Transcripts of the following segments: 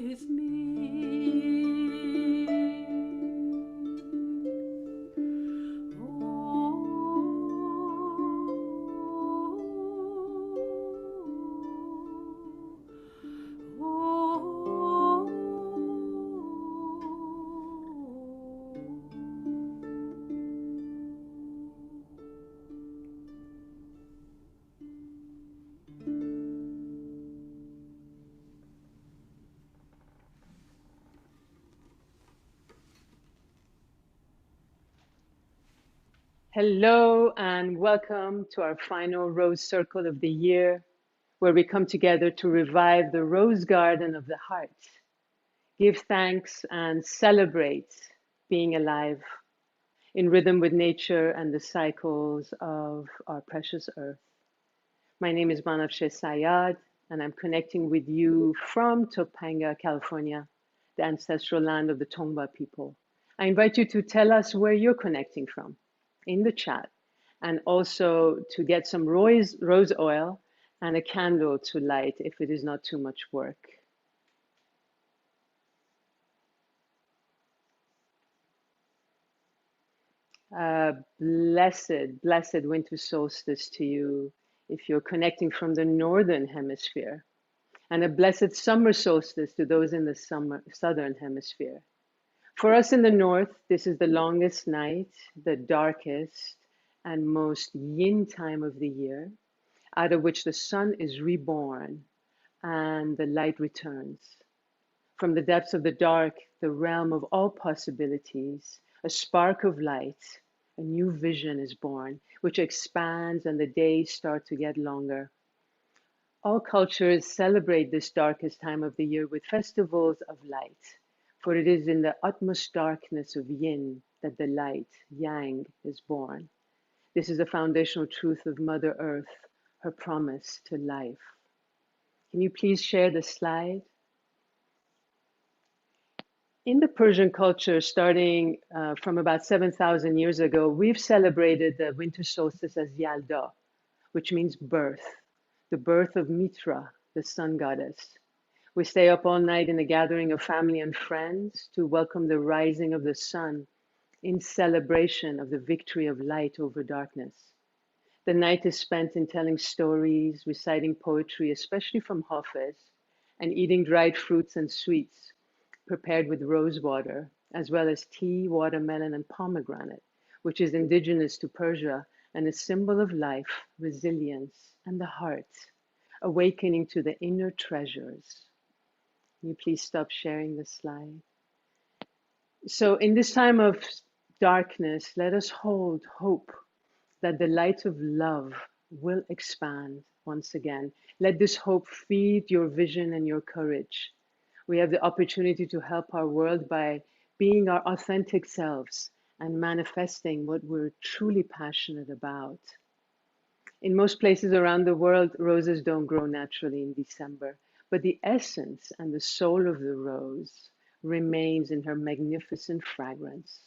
with me. Hello and welcome to our final Rose Circle of the year, where we come together to revive the rose garden of the heart, give thanks and celebrate being alive in rhythm with nature and the cycles of our precious earth. My name is Banafshe Sayad, and I'm connecting with you from Topanga, California, the ancestral land of the Tongva people. I invite you to tell us where you're connecting from in the chat, and also to get some rose oil and a candle to light if it is not too much work. Blessed winter solstice to you if you're connecting from the northern hemisphere, and a blessed summer solstice to those in the southern hemisphere. For us in the north, this is the longest night, the darkest and most yin time of the year, out of which the sun is reborn and the light returns. From the depths of the dark, the realm of all possibilities, a spark of light, a new vision is born, which expands and the days start to get longer. All cultures celebrate this darkest time of the year with festivals of light, for it is in the utmost darkness of yin that the light, yang, is born. This is the foundational truth of Mother Earth, her promise to life. Can you please share the slide? In the Persian culture, starting from about 7,000 years ago, we've celebrated the winter solstice as Yalda, which means birth, the birth of Mitra, the sun goddess. We stay up all night in a gathering of family and friends to welcome the rising of the sun in celebration of the victory of light over darkness. The night is spent in telling stories, reciting poetry, especially from Hafiz, and eating dried fruits and sweets prepared with rose water, as well as tea, watermelon, and pomegranate, which is indigenous to Persia and a symbol of life, resilience, and the heart, awakening to the inner treasures. Can you please stop sharing the slide? So in this time of darkness, let us hold hope that the light of love will expand once again. Let this hope feed your vision and your courage. We have the opportunity to help our world by being our authentic selves and manifesting what we're truly passionate about. In most places around the world, roses don't grow naturally in December, but the essence and the soul of the rose remains in her magnificent fragrance.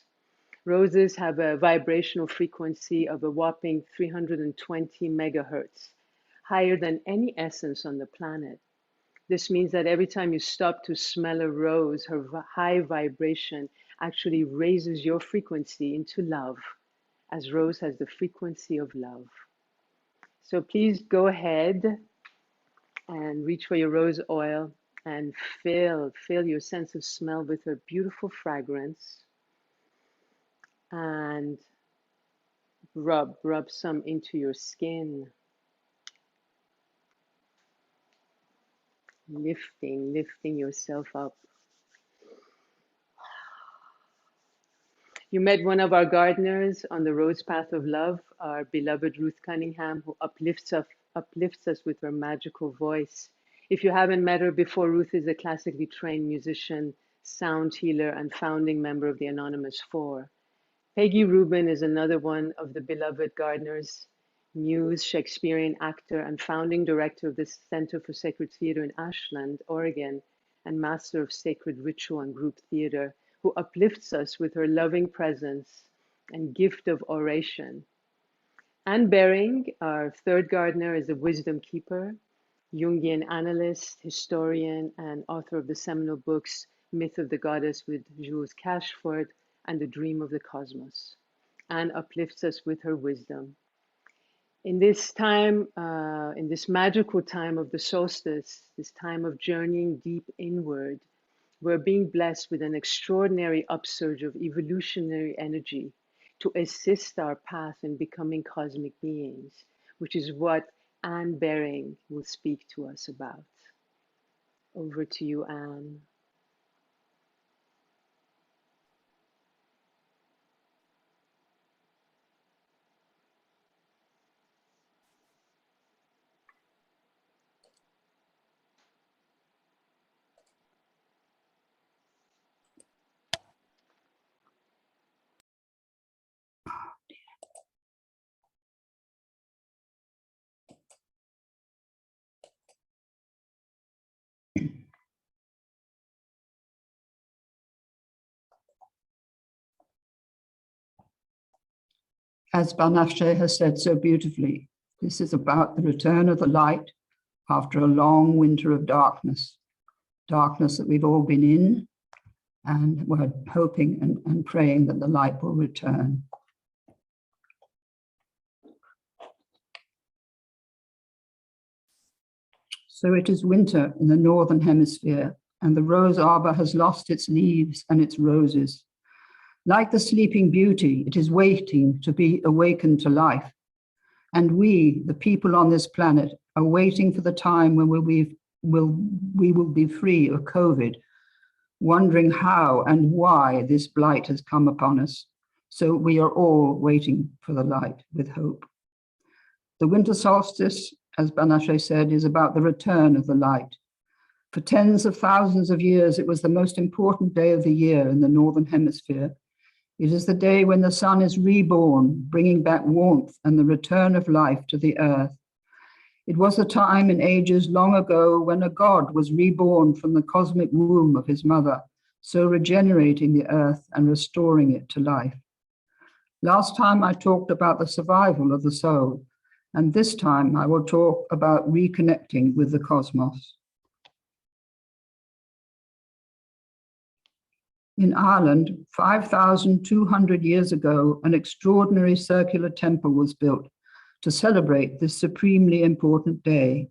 Roses have a vibrational frequency of a whopping 320 megahertz, higher than any essence on the planet. This means that every time you stop to smell a rose, her high vibration actually raises your frequency into love, as rose has the frequency of love. So please go ahead and reach for your rose oil and fill your sense of smell with her beautiful fragrance, and rub some into your skin, lifting yourself up. You met one of our gardeners on the rose path of love, our beloved Ruth Cunningham, who uplifts us with her magical voice. If you haven't met her before, Ruth is a classically trained musician, sound healer, and founding member of the Anonymous Four. Peggy Rubin is another one of the beloved gardeners, muse, Shakespearean actor, and founding director of the Center for Sacred Theater in Ashland, Oregon, and master of sacred ritual and group theater, who uplifts us with her loving presence and gift of oration. Anne Bering, our third gardener, is a wisdom keeper, Jungian analyst, historian, and author of the seminal books Myth of the Goddess with Jules Cashford and The Dream of the Cosmos. Anne uplifts us with her wisdom. In this time, in this magical time of the solstice, this time of journeying deep inward, we're being blessed with an extraordinary upsurge of evolutionary energy to assist our path in becoming cosmic beings, which is what Anne Bering will speak to us about. Over to you, Anne. As Banafsheh has said so beautifully, this is about the return of the light after a long winter of darkness, darkness that we've all been in, and we're hoping and praying that the light will return. So it is winter in the Northern Hemisphere, and the rose arbor has lost its leaves and its roses. Like the sleeping beauty, it is waiting to be awakened to life. And we, the people on this planet, are waiting for the time when we will be free of COVID, wondering how and why this blight has come upon us. So we are all waiting for the light with hope. The winter solstice, as Banafsheh said, is about the return of the light. For tens of thousands of years, it was the most important day of the year in the Northern Hemisphere. It is the day when the sun is reborn, bringing back warmth and the return of life to the earth. It was a time in ages long ago when a god was reborn from the cosmic womb of his mother, so regenerating the earth and restoring it to life. Last time I talked about the survival of the soul, and this time I will talk about reconnecting with the cosmos. In Ireland, 5,200 years ago, an extraordinary circular temple was built to celebrate this supremely important day.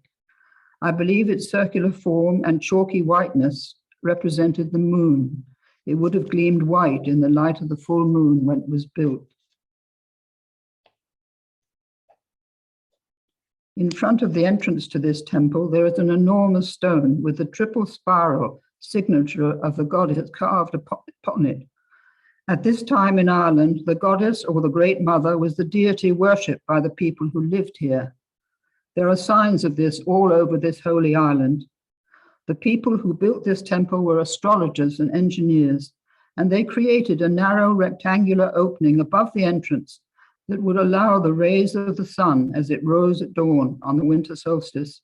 I believe its circular form and chalky whiteness represented the moon. It would have gleamed white in the light of the full moon when it was built. In front of the entrance to this temple, there is an enormous stone with the triple spiral signature of the goddess carved upon it. At this time in Ireland, the goddess or the Great Mother was the deity worshipped by the people who lived here. There are signs of this all over this holy island. The people who built this temple were astrologers and engineers, and they created a narrow rectangular opening above the entrance that would allow the rays of the sun as it rose at dawn on the winter solstice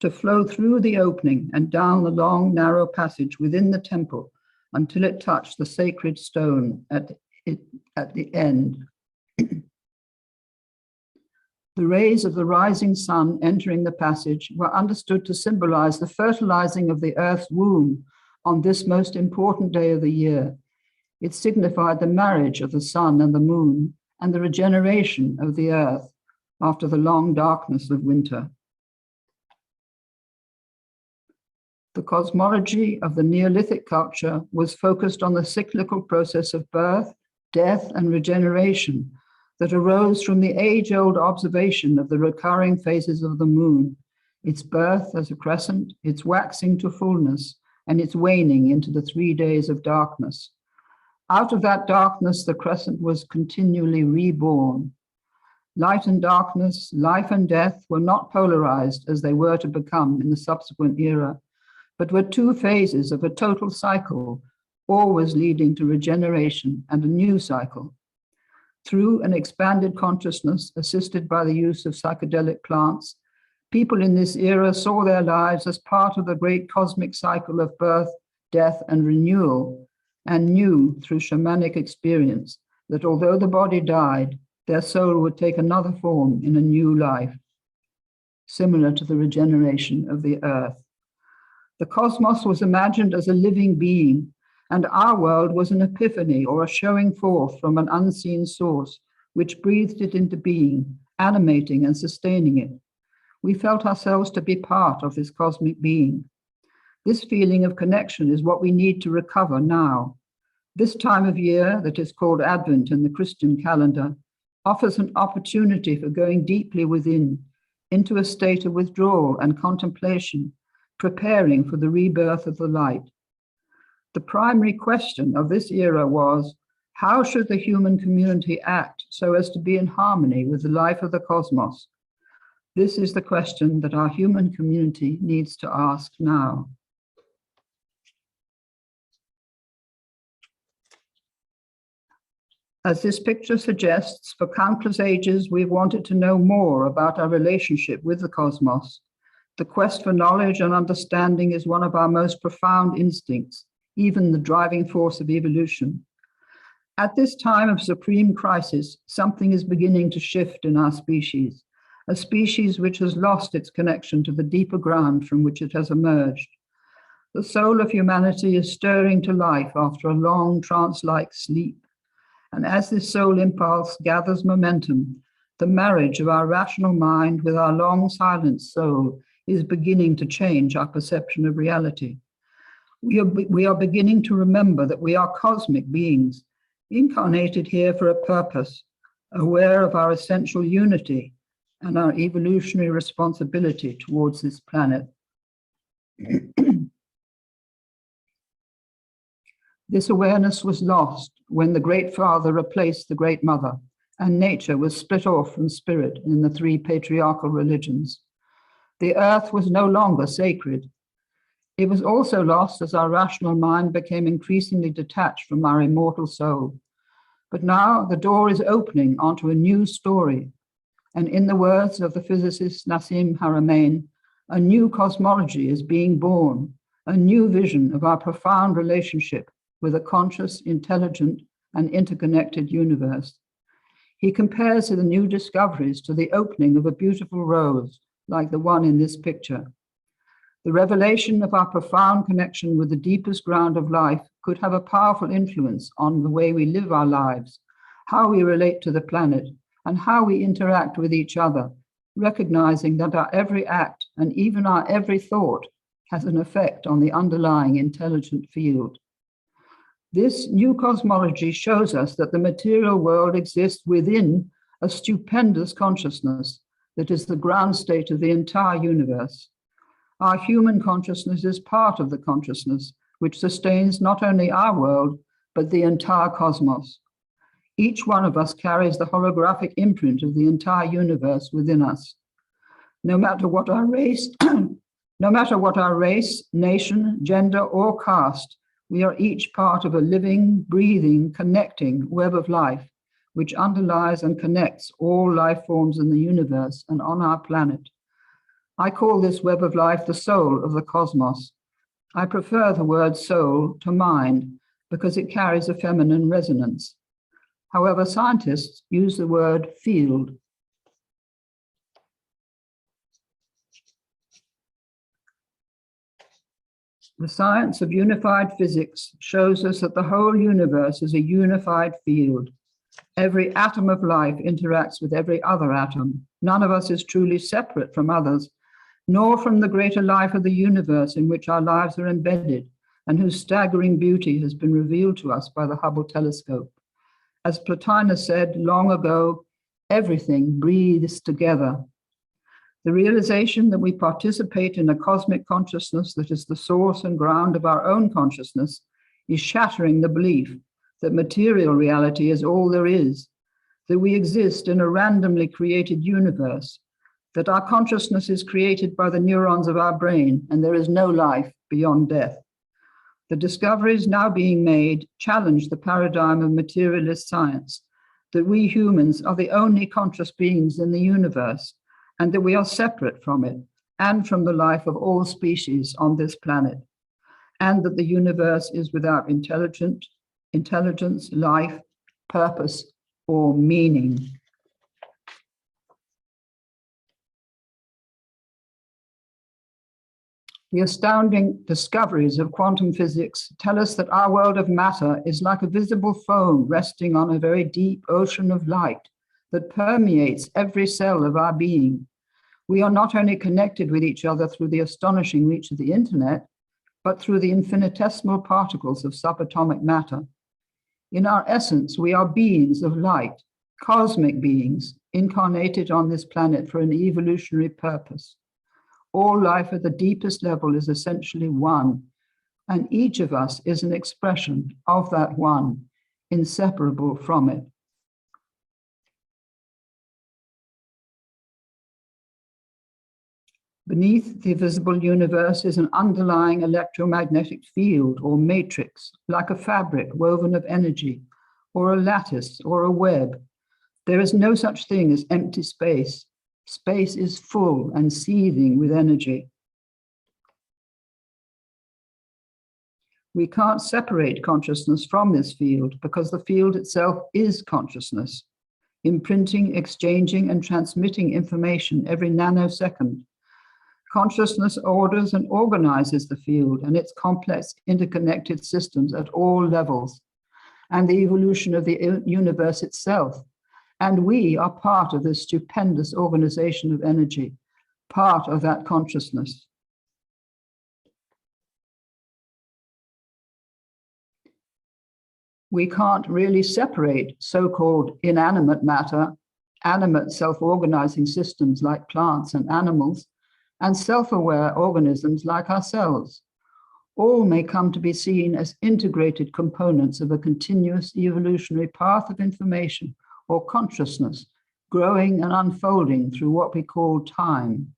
to flow through the opening and down the long, narrow passage within the temple until it touched the sacred stone at the end. The rays of the rising sun entering the passage were understood to symbolize the fertilizing of the earth's womb on this most important day of the year. It signified the marriage of the sun and the moon and the regeneration of the earth after the long darkness of winter. The cosmology of the Neolithic culture was focused on the cyclical process of birth, death, and regeneration that arose from the age-old observation of the recurring phases of the moon, its birth as a crescent, its waxing to fullness, and its waning into the 3 days of darkness. Out of that darkness, the crescent was continually reborn. Light and darkness, life and death were not polarized as they were to become in the subsequent era, but were 2 phases of a total cycle, always leading to regeneration and a new cycle. Through an expanded consciousness assisted by the use of psychedelic plants, people in this era saw their lives as part of the great cosmic cycle of birth, death, and renewal, and knew through shamanic experience that although the body died, their soul would take another form in a new life. similar to the regeneration of the earth. The cosmos was imagined as a living being, and our world was an epiphany or a showing forth from an unseen source, which breathed it into being, animating and sustaining it. We felt ourselves to be part of this cosmic being. This feeling of connection is what we need to recover now. This time of year, that is called Advent in the Christian calendar, offers an opportunity for going deeply within, into a state of withdrawal and contemplation, preparing for the rebirth of the light. The primary question of this era was, how should the human community act so as to be in harmony with the life of the cosmos? This is the question that our human community needs to ask now. As this picture suggests, for countless ages, we've wanted to know more about our relationship with the cosmos. The quest for knowledge and understanding is one of our most profound instincts, even the driving force of evolution. At this time of supreme crisis, something is beginning to shift in our species, a species which has lost its connection to the deeper ground from which it has emerged. The soul of humanity is stirring to life after a long trance-like sleep. And as this soul impulse gathers momentum, the marriage of our rational mind with our long silenced soul is beginning to change our perception of reality. We are beginning to remember that we are cosmic beings, incarnated here for a purpose, aware of our essential unity and our evolutionary responsibility towards this planet. This awareness was lost when the Great Father replaced the Great Mother, and nature was split off from spirit in the three patriarchal religions. The earth was no longer sacred. It was also lost as our rational mind became increasingly detached from our immortal soul. But now the door is opening onto a new story. And in the words of the physicist Nassim Haramein, a new cosmology is being born, a new vision of our profound relationship with a conscious, intelligent, and interconnected universe. He compares the new discoveries to the opening of a beautiful rose, like the one in this picture. The revelation of our profound connection with the deepest ground of life could have a powerful influence on the way we live our lives, how we relate to the planet, and how we interact with each other, recognizing that our every act and even our every thought has an effect on the underlying intelligent field. This new cosmology shows us that the material world exists within a stupendous consciousness that is the ground state of the entire universe. Our human consciousness is part of the consciousness which sustains not only our world, but the entire cosmos. Each one of us carries the holographic imprint of the entire universe within us. No matter what our race, nation, gender, or caste, we are each part of a living, breathing, connecting web of life, which underlies and connects all life forms in the universe and on our planet. I call this web of life the soul of the cosmos. I prefer the word soul to mind because it carries a feminine resonance. However, scientists use the word field. The science of unified physics shows us that the whole universe is a unified field. Every atom of life interacts with every other atom. None of us is truly separate from others, nor from the greater life of the universe in which our lives are embedded and whose staggering beauty has been revealed to us by the Hubble telescope. As Plotinus said long ago, everything breathes together. The realization that we participate in a cosmic consciousness that is the source and ground of our own consciousness is shattering the belief that material reality is all there is, that we exist in a randomly created universe, that our consciousness is created by the neurons of our brain and there is no life beyond death. The discoveries now being made challenge the paradigm of materialist science, that we humans are the only conscious beings in the universe, and that we are separate from it and from the life of all species on this planet, and that the universe is without intelligence, life, purpose, or meaning. The astounding discoveries of quantum physics tell us that our world of matter is like a visible foam resting on a very deep ocean of light that permeates every cell of our being. We are not only connected with each other through the astonishing reach of the internet, but through the infinitesimal particles of subatomic matter. In our essence, we are beings of light, cosmic beings, incarnated on this planet for an evolutionary purpose. All life at the deepest level is essentially one, and each of us is an expression of that one, inseparable from it. Beneath the visible universe is an underlying electromagnetic field or matrix, like a fabric woven of energy, or a lattice, or a web. There is no such thing as empty space. Space is full and seething with energy. We can't separate consciousness from this field because the field itself is consciousness, imprinting, exchanging, and transmitting information every nanosecond. Consciousness orders and organizes the field and its complex interconnected systems at all levels, and the evolution of the universe itself. And we are part of this stupendous organization of energy, part of that consciousness. We can't really separate so-called inanimate matter, animate self-organizing systems like plants and animals, and self-aware organisms like ourselves. All may come to be seen as integrated components of a continuous evolutionary path of information or consciousness, growing and unfolding through what we call time.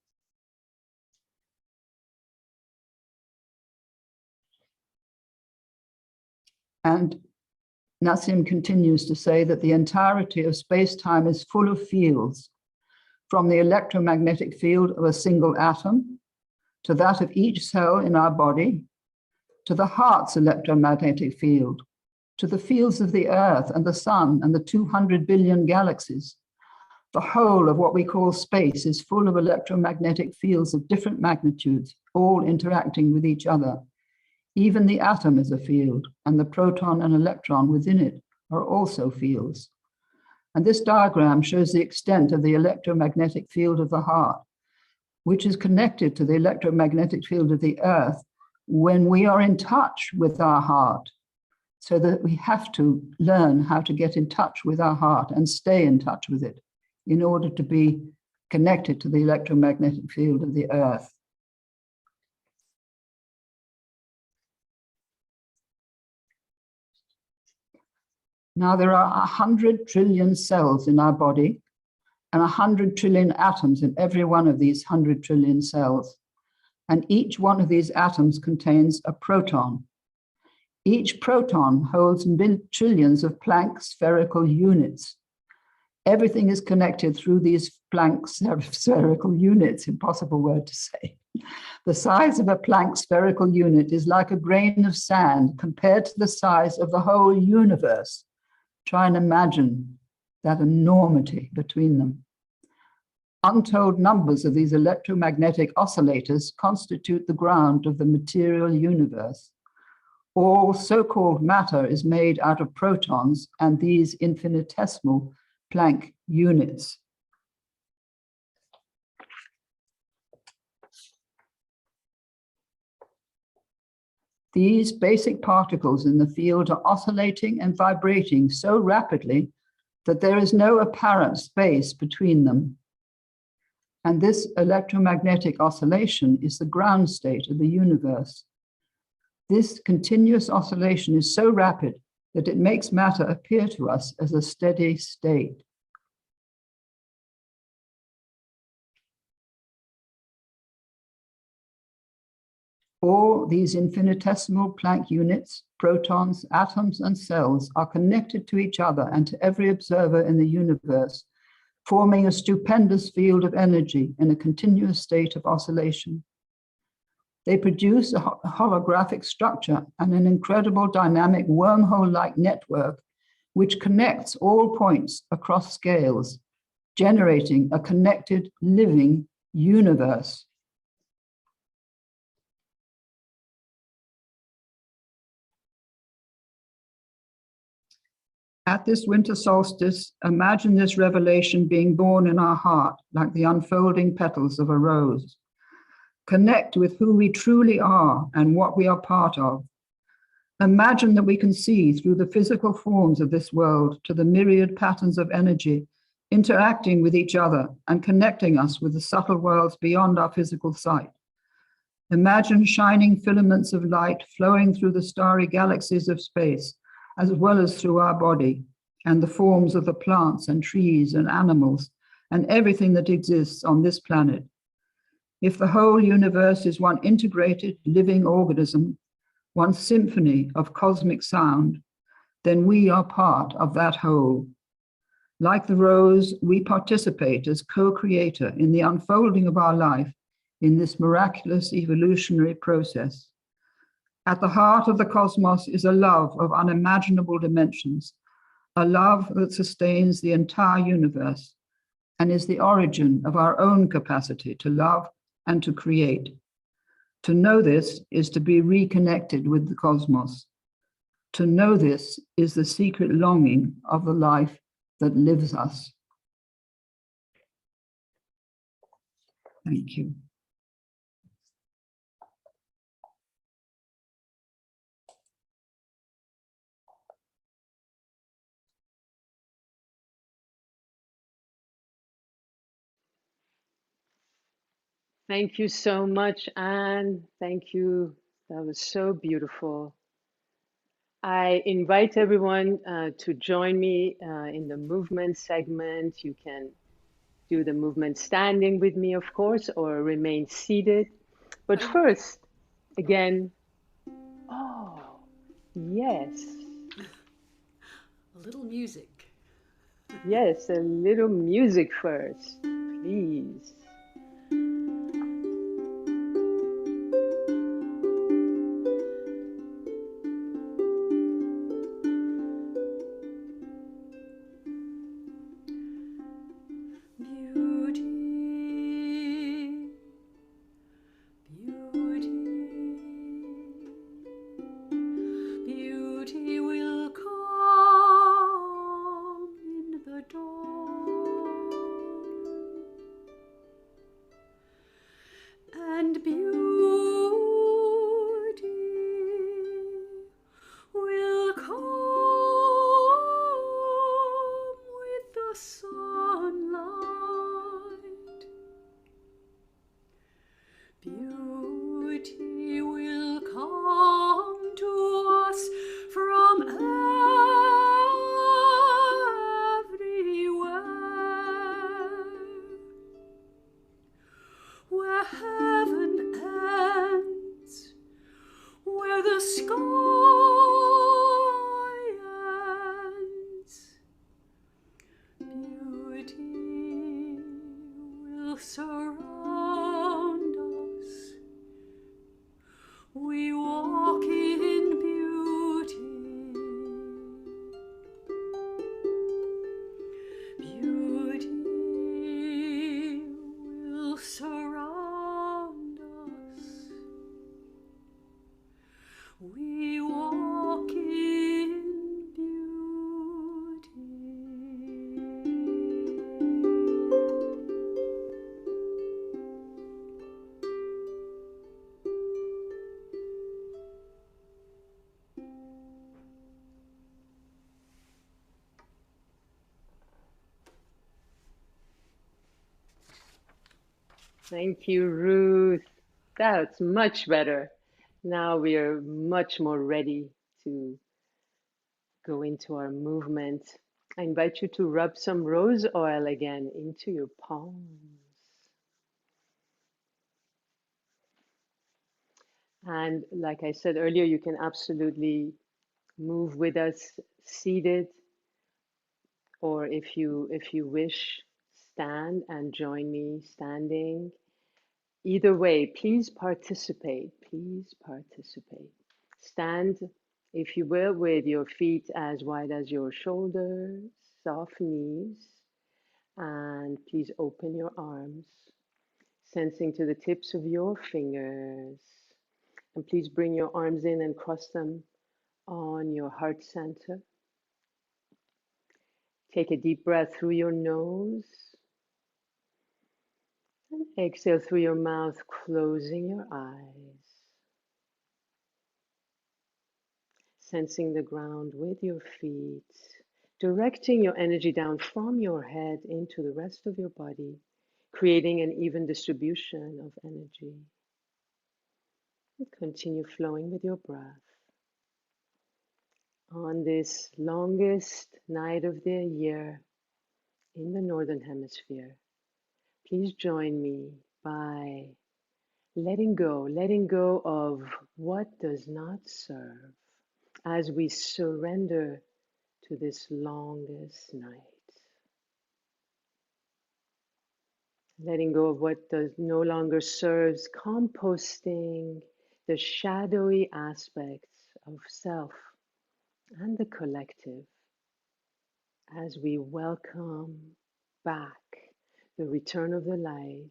And Nassim continues to say that the entirety of space-time is full of fields, from the electromagnetic field of a single atom, to that of each cell in our body, to the heart's electromagnetic field, to the fields of the Earth and the Sun and the 200 billion galaxies. The whole of what we call space is full of electromagnetic fields of different magnitudes, all interacting with each other. Even the atom is a field, and the proton and electron within it are also fields. And this diagram shows the extent of the electromagnetic field of the heart, which is connected to the electromagnetic field of the Earth when we are in touch with our heart. So that we have to learn how to get in touch with our heart and stay in touch with it in order to be connected to the electromagnetic field of the Earth. Now, there are 100 trillion cells in our body and 100 trillion atoms in every one of these 100 trillion cells. And each one of these atoms contains a proton. Each proton holds trillions of Planck spherical units. Everything is connected through these Planck spherical units, impossible word to say. The size of a Planck spherical unit is like a grain of sand compared to the size of the whole universe. Try and imagine that enormity between them. Untold numbers of these electromagnetic oscillators constitute the ground of the material universe. All so-called matter is made out of protons and these infinitesimal Planck units. These basic particles in the field are oscillating and vibrating so rapidly that there is no apparent space between them. And this electromagnetic oscillation is the ground state of the universe. This continuous oscillation is so rapid that it makes matter appear to us as a steady state. All these infinitesimal Planck units, protons, atoms, and cells are connected to each other and to every observer in the universe, forming a stupendous field of energy in a continuous state of oscillation. They produce a holographic structure and an incredible dynamic wormhole-like network which connects all points across scales, generating a connected, living universe. At this winter solstice, imagine this revelation being born in our heart like the unfolding petals of a rose. Connect with who we truly are and what we are part of. Imagine that we can see through the physical forms of this world to the myriad patterns of energy interacting with each other and connecting us with the subtle worlds beyond our physical sight. Imagine shining filaments of light flowing through the starry galaxies of space, as well as through our body, and the forms of the plants and trees and animals and everything that exists on this planet. If the whole universe is one integrated living organism, one symphony of cosmic sound, then we are part of that whole. Like the rose, we participate as co-creator in the unfolding of our life in this miraculous evolutionary process. At the heart of the cosmos is a love of unimaginable dimensions, a love that sustains the entire universe and is the origin of our own capacity to love and to create. To know this is to be reconnected with the cosmos. To know this is the secret longing of the life that lives us. Thank you. Thank you so much, Anne. Thank you. That was so beautiful. I invite everyone to join me in the movement segment. You can do the movement standing with me, of course, or remain seated. But first, again, oh, yes. A little music. Yes, a little music first, please. Beauty will come to us from everywhere, where heaven ends, where the sky ends. Beauty will surround us. We walk in beauty. Beauty will surround us. We walk in beauty. Thank you, Ruth. That's much better. Now we are much more ready to go into our movement. I invite you to rub some rose oil again into your palms. And like I said earlier, you can absolutely move with us seated, or if you wish, stand and join me standing. Either way, please participate. Please participate. Stand, if you will, with your feet as wide as your shoulders, soft knees, and please open your arms, sensing to the tips of your fingers. And please bring your arms in and cross them on your heart center. Take a deep breath through your nose and exhale through your mouth, closing your eyes. Sensing the ground with your feet, directing your energy down from your head into the rest of your body, creating an even distribution of energy. And continue flowing with your breath. On this longest night of the year in the Northern Hemisphere, please join me by letting go of what does not serve as we surrender to this longest night. Letting go of what does no longer serves, composting the shadowy aspects of self and the collective as we welcome back the return of the lights,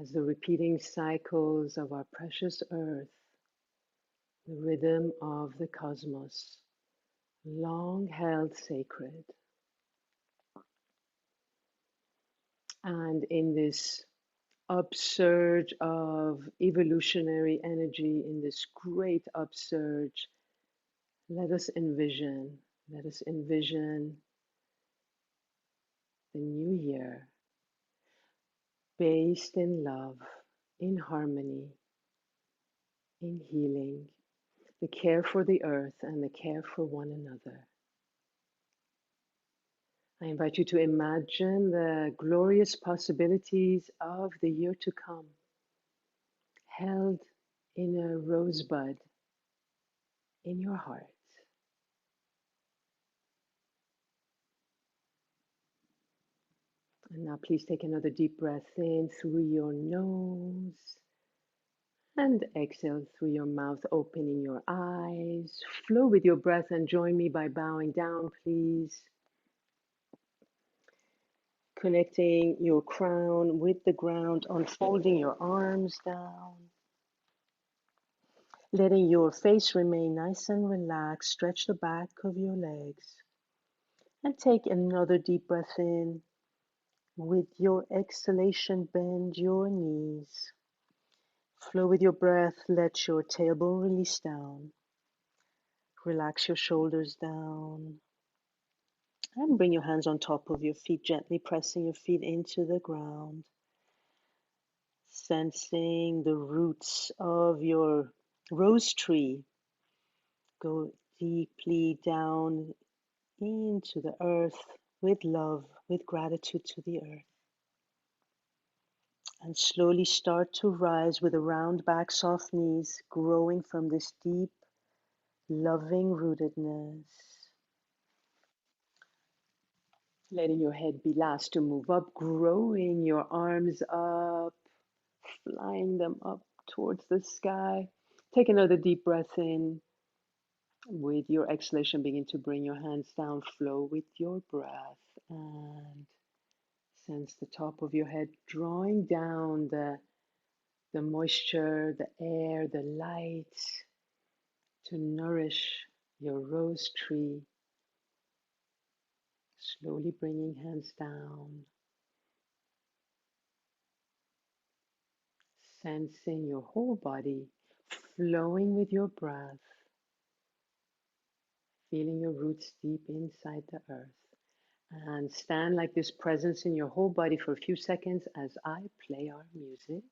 as the repeating cycles of our precious earth, the rhythm of the cosmos, long held sacred. And in this upsurge of evolutionary energy, in this great upsurge, let us envision the new year based in love, in harmony, in healing, the care for the earth and the care for one another. I invite you to imagine the glorious possibilities of the year to come, held in a rosebud in your heart. And now please take another deep breath in through your nose and exhale through your mouth, opening your eyes. Flow with your breath and join me by bowing down, please. Connecting your crown with the ground, unfolding your arms down. Letting your face remain nice and relaxed. Stretch the back of your legs. And take another deep breath in. With your exhalation, bend your knees. Flow with your breath. Let your tailbone release down. Relax your shoulders down. And bring your hands on top of your feet, gently pressing your feet into the ground. Sensing the roots of your rose tree go deeply down into the earth with love, with gratitude to the earth. And slowly start to rise with a round back, soft knees, growing from this deep, loving rootedness. Letting your head be last to move up, growing your arms up, flying them up towards the sky. Take another deep breath in. With your exhalation, begin to bring your hands down, flow with your breath, and sense the top of your head drawing down the moisture, the air, the light to nourish your rose tree. Slowly bringing hands down, sensing your whole body flowing with your breath, feeling your roots deep inside the earth. And stand like this presence in your whole body for a few seconds as I play our music.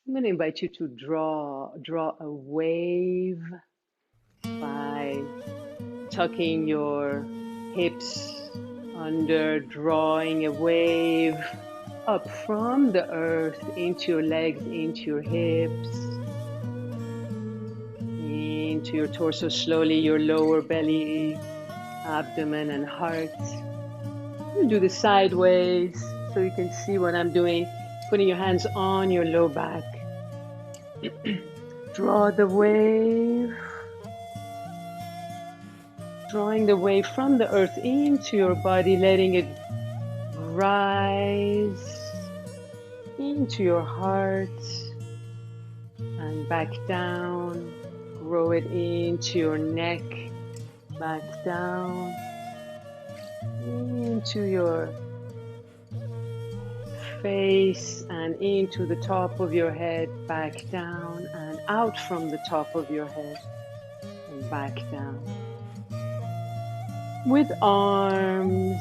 I'm going to invite you to draw a wave by tucking your hips under, drawing a wave up from the earth into your legs, into your hips, into your torso, slowly your lower belly, abdomen and heart. I'm going to do this sideways so you can see what I'm doing. Putting your hands on your low back. Draw the wave. Drawing the wave from the earth into your body, letting it rise into your heart and back down. Grow it into your neck, back down, into your face and into the top of your head, back down and out from the top of your head and back down. With arms,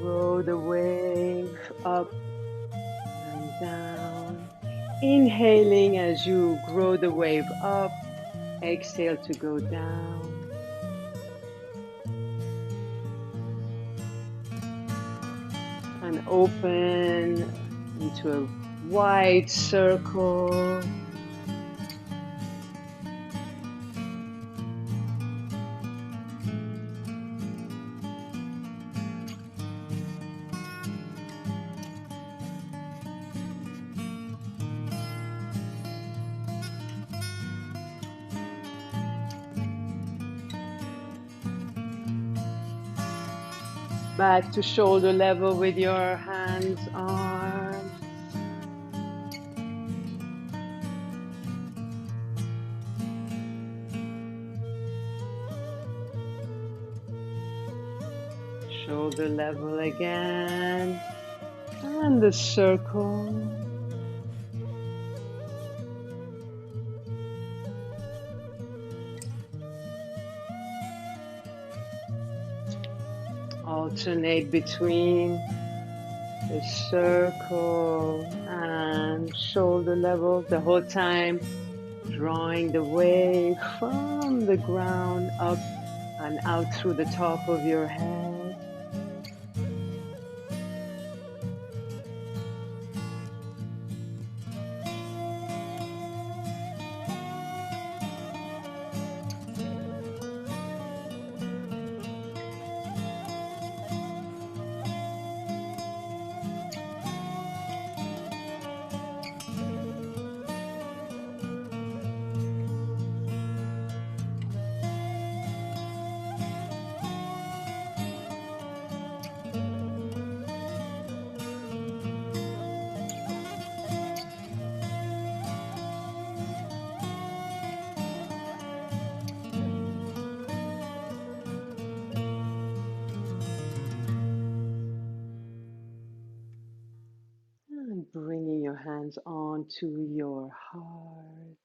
grow the wave up and down. Inhaling as you grow the wave up, exhale to go down. And open into a wide circle. Back to shoulder level with your hands, arms. Shoulder level again. And the circle. Alternate between the circle and shoulder level the whole time, drawing the wave from the ground up and out through the top of your head. And bringing your hands onto your heart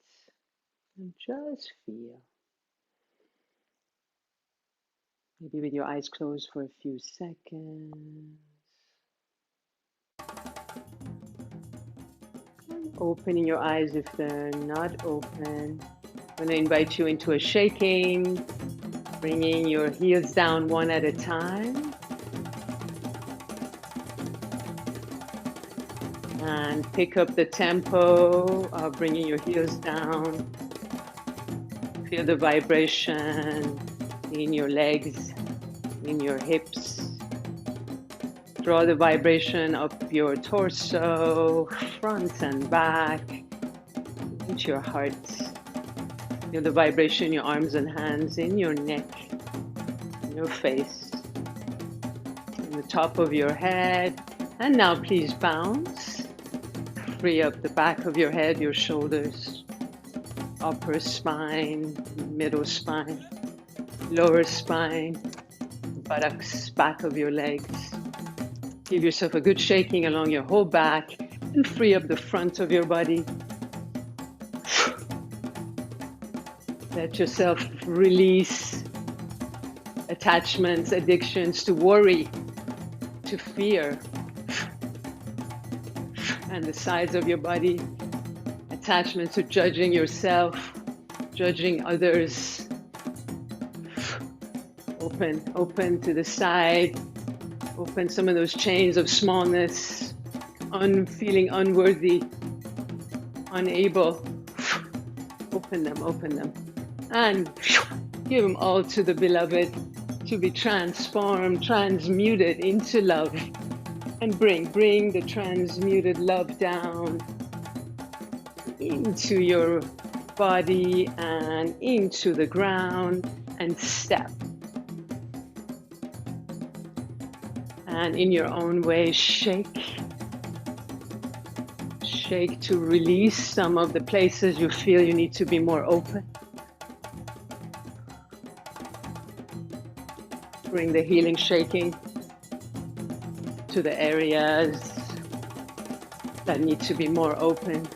and just feel. Maybe with your eyes closed for a few seconds. And opening your eyes if they're not open. I'm going to invite you into a shaking, bringing your heels down one at a time. And pick up the tempo of bringing your heels down. Feel the vibration in your legs, in your hips. Draw the vibration up your torso, front and back, into your heart. Feel the vibration in your arms and hands, in your neck, in your face, in the top of your head. And now please bounce. Free up the back of your head, your shoulders, upper spine, middle spine, lower spine, buttocks, back of your legs. Give yourself a good shaking along your whole back and free up the front of your body. Let yourself release attachments, addictions to worry, to fear, and the sides of your body, attachment to judging yourself, judging others. Open to the side. Open some of those chains of smallness, feeling unworthy, unable. Open them. And give them all to the beloved to be transformed, transmuted into love. And bring the transmuted love down into your body and into the ground and step. And in your own way, shake. Shake to release some of the places you feel you need to be more open. Bring the healing shaking to the areas that need to be more open.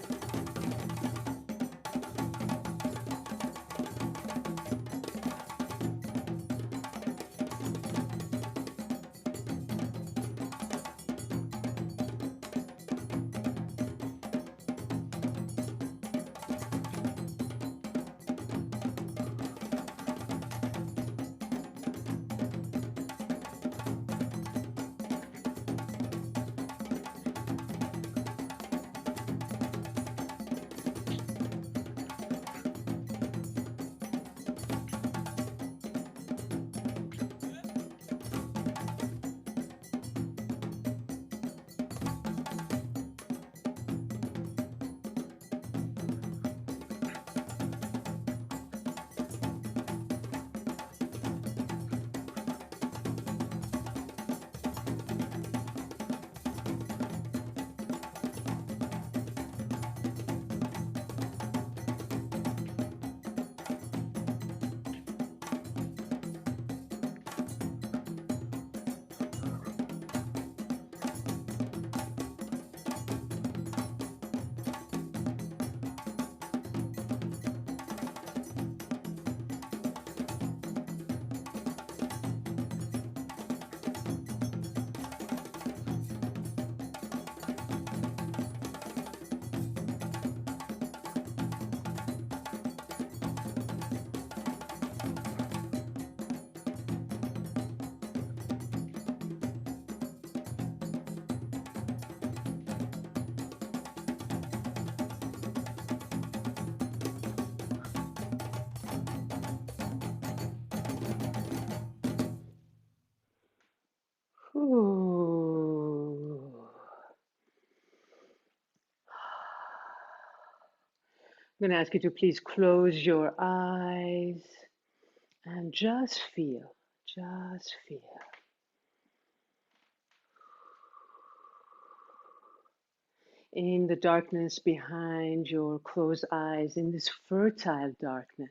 Ooh. I'm going to ask you to please close your eyes and just feel, just feel. In the darkness behind your closed eyes, in this fertile darkness,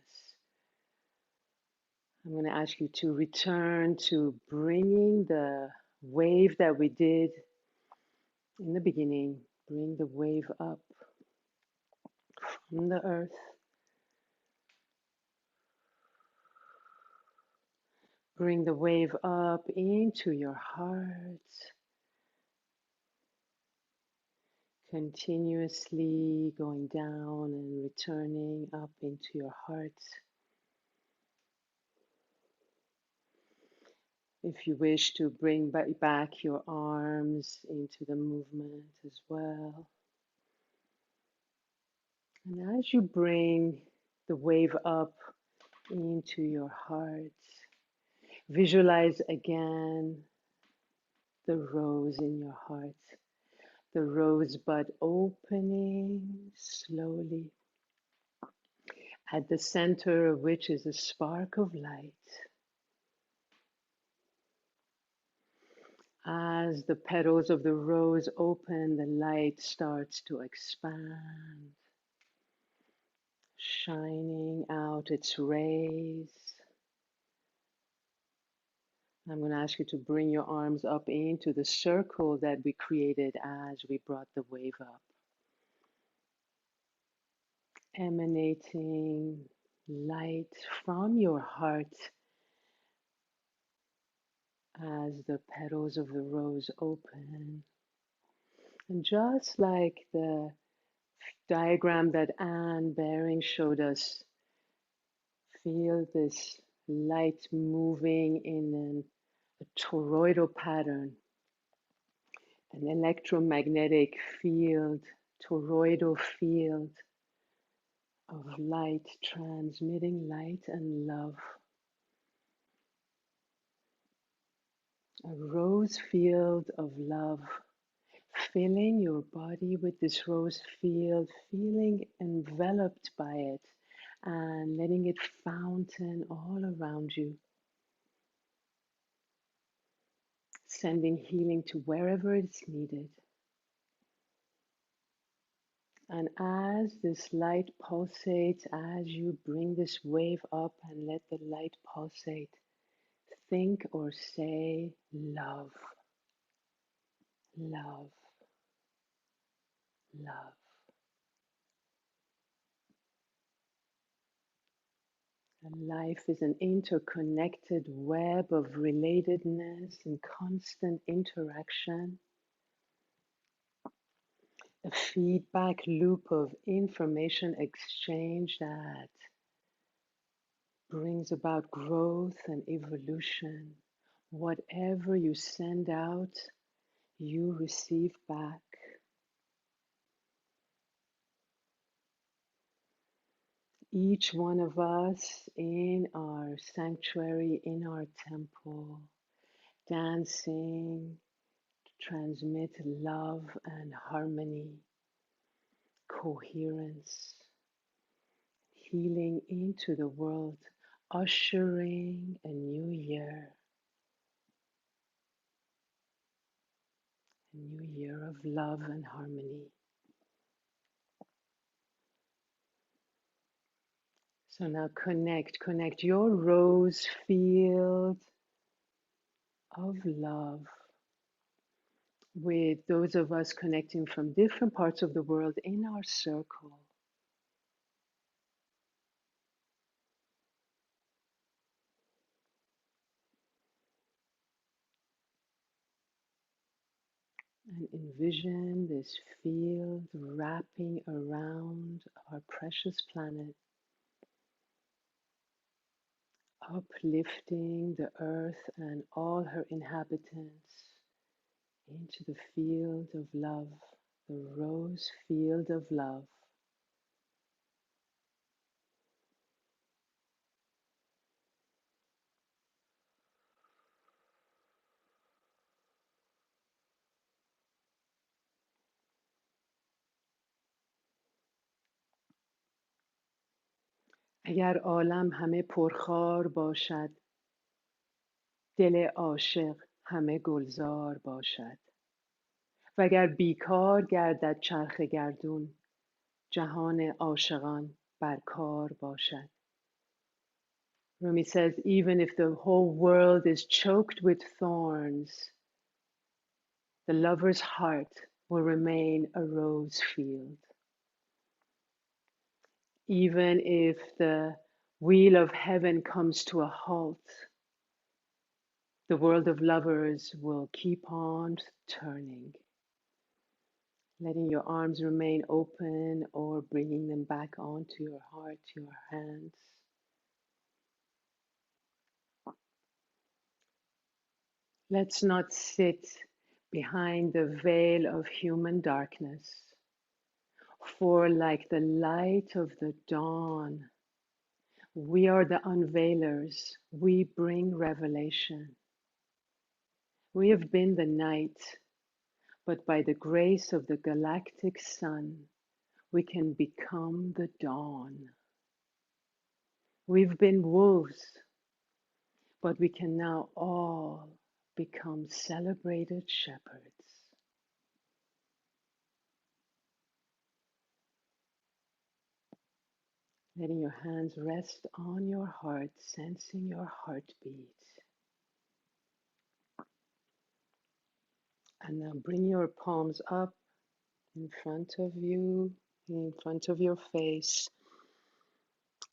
I'm going to ask you to return to bringing the wave that we did in the beginning. Bring the wave up from the earth. Bring the wave up into your heart, continuously going down and returning up into your heart. If you wish to bring back your arms into the movement as well. And as you bring the wave up into your heart, visualize again the rose in your heart, the rosebud opening slowly, at the center of which is a spark of light. As the petals of the rose open, the light starts to expand, shining out its rays. I'm going to ask you to bring your arms up into the circle that we created as we brought the wave up, emanating light from your heart as the petals of the rose open. And just like the diagram that Anne Baring showed us, feel this light moving in a toroidal pattern, an electromagnetic field, toroidal field of light, transmitting light and love. A rose field of love filling your body with this rose field, feeling enveloped by it, and letting it fountain all around you, sending healing to wherever it's needed. And as this light pulsates, as you bring this wave up and let the light pulsate, think or say love, love, love. And life is an interconnected web of relatedness and constant interaction, a feedback loop of information exchange that brings about growth and evolution. Whatever you send out, you receive back. Each one of us in our sanctuary, in our temple, dancing, transmit love and harmony, coherence, healing into the world, ushering a new year, a new year of love and harmony. So now connect your rose field of love with those of us connecting from different parts of the world in our circle. And envision this field wrapping around our precious planet, uplifting the earth and all her inhabitants into the field of love, the rose field of love. اگر عالم همه پرخار باشد، دل عاشق همه گلزار باشد. وگر بیکار گردد چرخ گردون، جهان عاشقان بر کار باشد. Rumi says, even if the whole world is choked with thorns, the lover's heart will remain a rose field. Even if the wheel of heaven comes to a halt, the world of lovers will keep on turning, letting your arms remain open or bringing them back onto your heart, your hands. Let's not sit behind the veil of human darkness, for like the light of the dawn, we are the unveilers. We bring revelation. We have been the night, but by the grace of the galactic sun, we can become the dawn. We've been wolves, but we can now all become celebrated shepherds. Letting your hands rest on your heart, sensing your heartbeat. And now bring your palms up in front of you, in front of your face,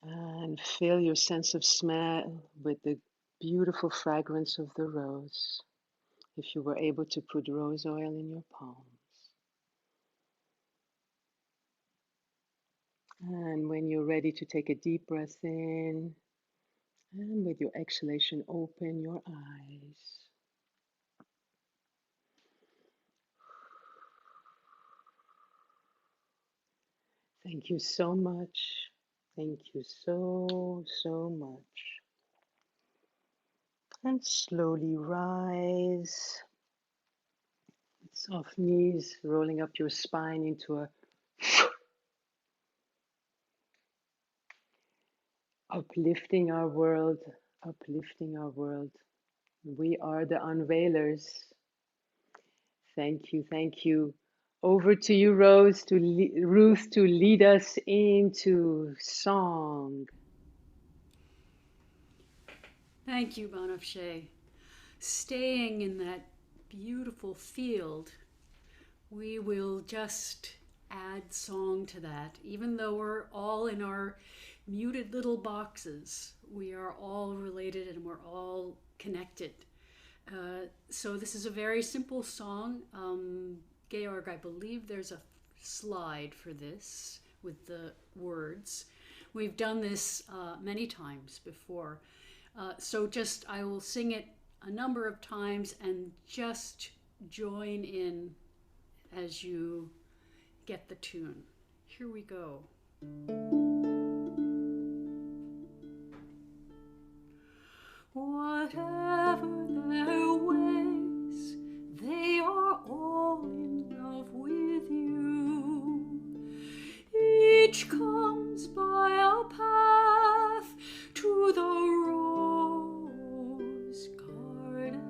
and fill your sense of smell with the beautiful fragrance of the rose. If you were able to put rose oil in your palms. And when you're ready to take a deep breath in, and with your exhalation, open your eyes. Thank you so much. Thank you so much. And slowly rise. Soft knees, rolling up your spine into a uplifting our world, uplifting our world. We are the unveilers. Thank you, thank you. Over to you, Rose, Ruth, to lead us into song. Thank you, Banafshe. Staying in that beautiful field, we will just add song to that. Even though we're all in our muted little boxes, we are all related and we're all connected. So this is a very simple song. Georg, I believe there's a slide for this with the words. We've done this many times before. So just, I will sing it a number of times and just join in as you get the tune. Here we go. Whatever their ways, they are all in love with you. Each comes by a path to the rose garden.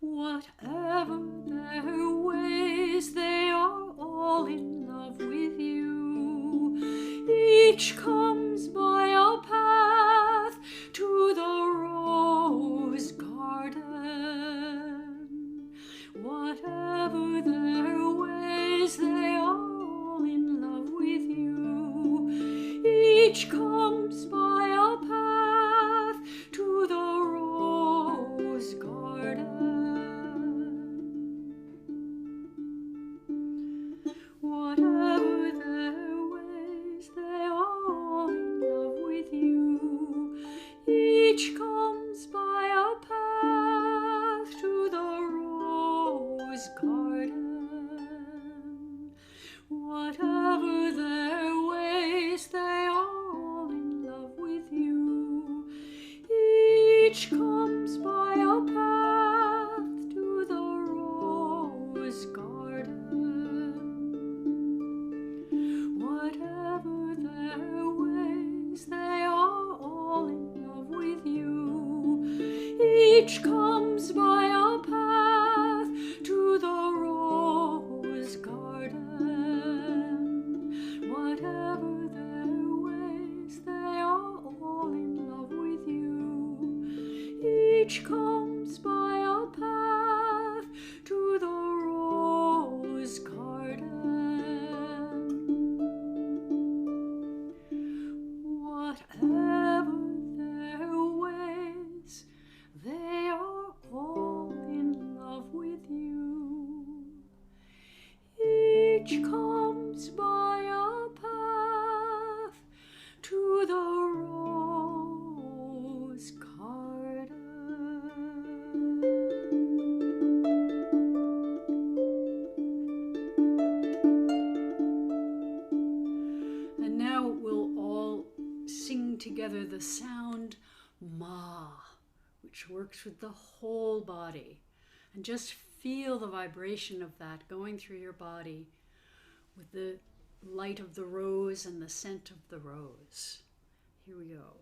Whatever their ways, they are all in love with you. Each comes by a path to the rose garden. Whatever their ways, they are all in love with you. Each comes by a path to the rose garden. Whatever their ways, they are all in love with you. Each comes by a path to the rose garden. Whatever their ways, they are all in love with you. Each comes by a path to the rose garden. Whatever their ways, they are all in love with you. Each comes by a path to the rose garden. Whatever their ways, they are all in love with you. Each comes by a path to the rose garden. Whatever their ways, they are all in love with you. Each comes by a path to the rose garden. And now we'll all sing together the sound Ma, which works with the whole body. And just feel the vibration of that going through your body with the light of the rose and the scent of the rose. Here we go.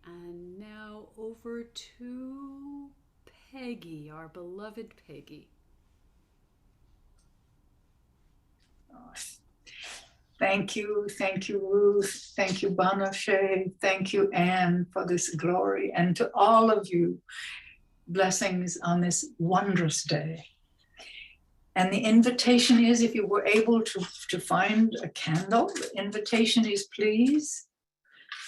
And now over to Peggy, our beloved Peggy. Thank you, Ruth. Thank you, Banafshe. Thank you, Anne, for this glory. And to all of you, blessings on this wondrous day. And the invitation is, if you were able to find a candle, the invitation is please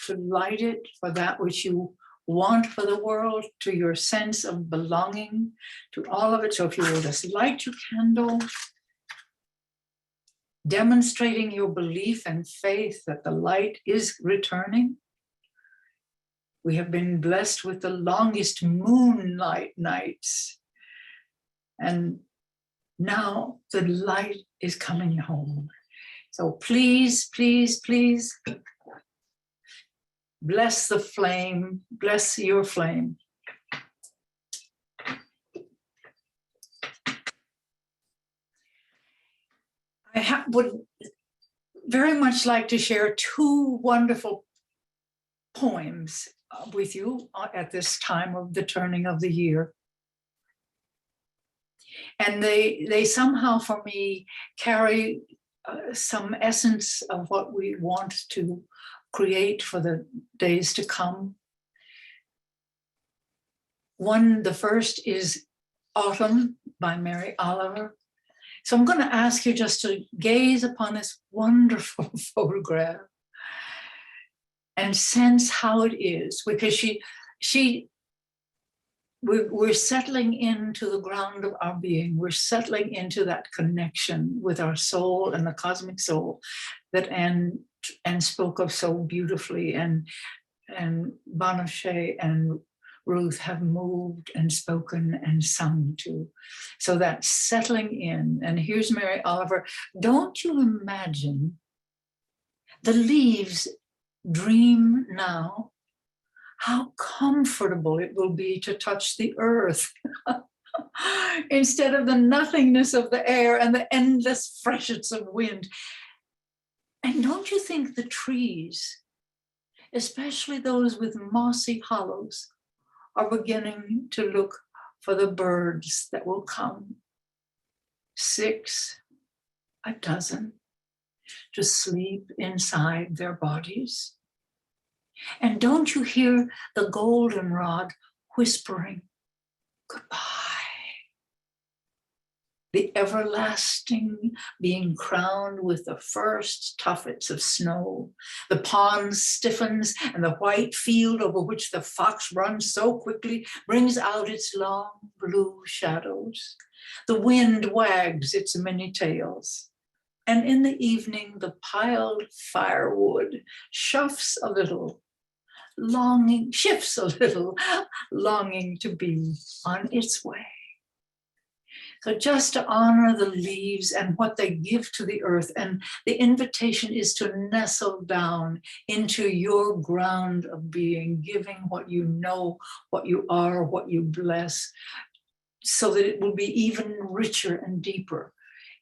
to light it for that which you want for the world, to your sense of belonging, to all of it. So if you will just light your candle, demonstrating your belief and faith that the light is returning. We have been blessed with the longest moonlight nights. And now the light is coming home. So please, please, please, bless the flame, bless your flame. I would very much like to share two wonderful poems with you at this time of the turning of the year. And they somehow, for me, carry some essence of what we want to create for the days to come. The first is Autumn by Mary Oliver. So I'm going to ask you just to gaze upon this wonderful photograph and sense how it is, because we're settling into the ground of our being. We're settling into that connection with our soul and the cosmic soul that Anne spoke of so beautifully, and Banafsheh and Ruth have moved and spoken and sung to. So that's settling in. And here's Mary Oliver. Don't you imagine the leaves dream now how comfortable it will be to touch the earth instead of the nothingness of the air and the endless freshets of wind. And don't you think the trees, especially those with mossy hollows, are beginning to look for the birds that will come, 6, a dozen, to sleep inside their bodies? And don't you hear the goldenrod whispering, goodbye? The everlasting being crowned with the first tuffets of snow. The pond stiffens, and the white field over which the fox runs so quickly brings out its long blue shadows. The wind wags its many tails. And in the evening, the piled firewood shifts a little, longing to be on its way. So just to honor the leaves and what they give to the earth. And the invitation is to nestle down into your ground of being, giving what you know, what you are, what you bless, so that it will be even richer and deeper.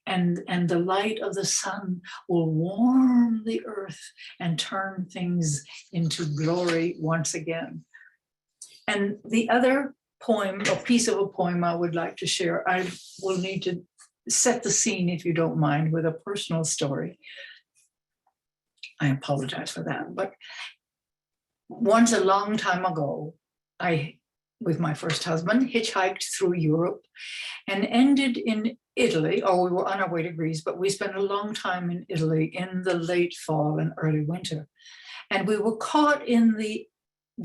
And the light of the sun will warm the earth and turn things into glory once again. And the other poem, a piece of a poem I would like to share, I will need to set the scene, if you don't mind, with a personal story. I apologize for that. But once, a long time ago, I, with my first husband, hitchhiked through Europe and ended in Italy, or we were on our way to Greece, but we spent a long time in Italy in the late fall and early winter. And we were caught in the